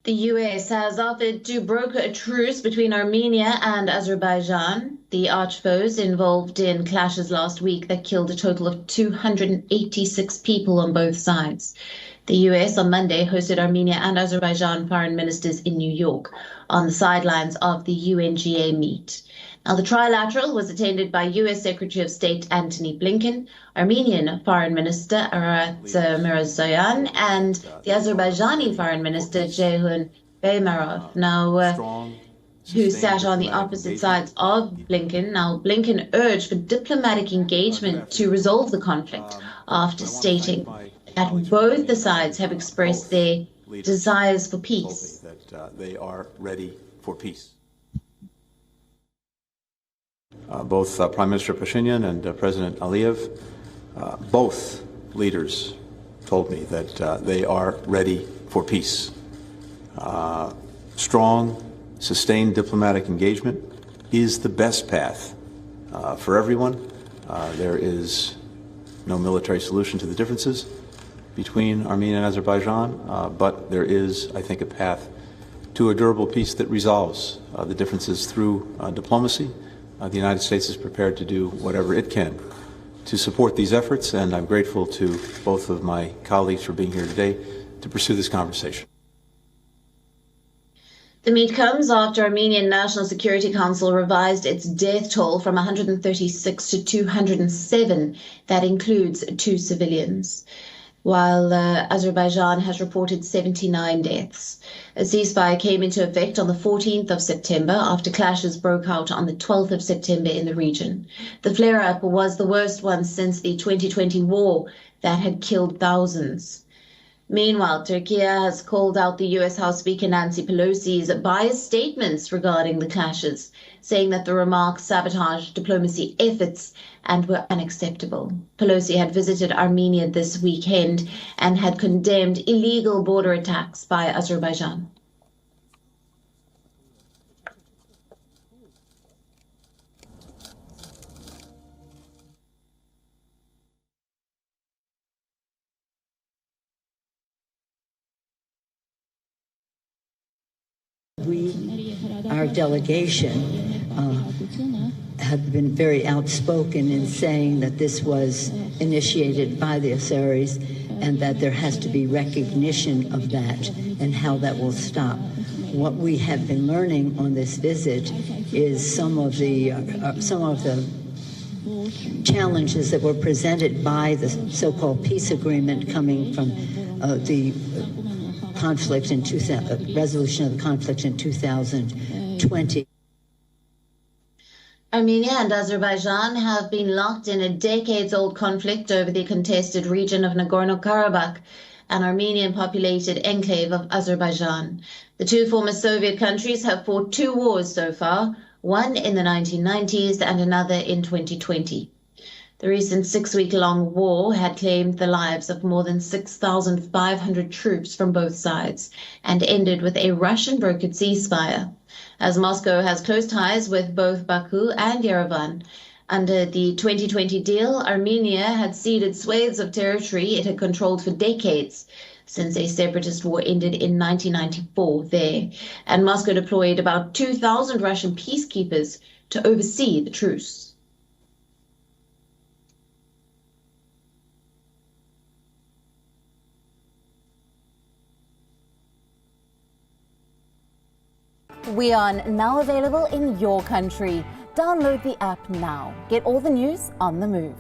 The US has offered to broker a truce between Armenia and Azerbaijan, the arch-foes involved in clashes last week that killed a total of 286 people on both sides. The US on Monday hosted Armenia and Azerbaijan foreign ministers in New York on the sidelines of the UNGA meet. Now, the trilateral was attended by US Secretary of State Antony Blinken, Armenian Foreign Minister Arat Mirzoyan, and the Azerbaijani Foreign Minister Ceyhun Beymarov. Now, who sat on the opposite sides of Blinken. Now, Blinken urged for diplomatic engagement to resolve the conflict after stating that both the sides have expressed their desires for peace. That they are ready for peace. Both Prime Minister Pashinyan and President Aliyev, both leaders told me that they are ready for peace. Strong, sustained diplomatic engagement is the best path for everyone. There is no military solution to the differences between Armenia and Azerbaijan, but there is, I think, a path to a durable peace that resolves the differences through diplomacy. The United States is prepared to do whatever it can to support these efforts, and I'm grateful to both of my colleagues for being here today to pursue this conversation. The meet comes after Armenian National Security Council revised its death toll from 136 to 207. That includes 2 civilians, while Azerbaijan has reported 79 deaths. A ceasefire came into effect on the 14th of September after clashes broke out on the 12th of September in the region. The flare-up was the worst one since the 2020 war that had killed thousands. Meanwhile, Turkey has called out the US House Speaker Nancy Pelosi's biased statements regarding the clashes, saying that the remarks sabotaged diplomacy efforts and were unacceptable. Pelosi had visited Armenia this weekend and had condemned illegal border attacks by Azerbaijan. Our delegation have been very outspoken in saying that this was initiated by the Azeris and that there has to be recognition of that and how that will stop. What we have been learning on this visit is some of the challenges that were presented by the so-called peace agreement coming from the conflict in resolution of the conflict in 2020. Armenia and Azerbaijan have been locked in a decades-old conflict over the contested region of NagornoKarabakh, an Armenian-populated enclave of Azerbaijan. The 2 former Soviet countries have fought 2 wars so far, one in the 1990s and another in 2020. The recent 6-week-long war had claimed the lives of more than 6,500 troops from both sides and ended with a Russian-brokered ceasefire. As Moscow has close ties with both Baku and Yerevan. Under the 2020 deal, Armenia had ceded swathes of territory it had controlled for decades, since a separatist war ended in 1994 there, and Moscow deployed about 2,000 Russian peacekeepers to oversee the truce. WION now available in your country. Download the app now. Get all the news on the move.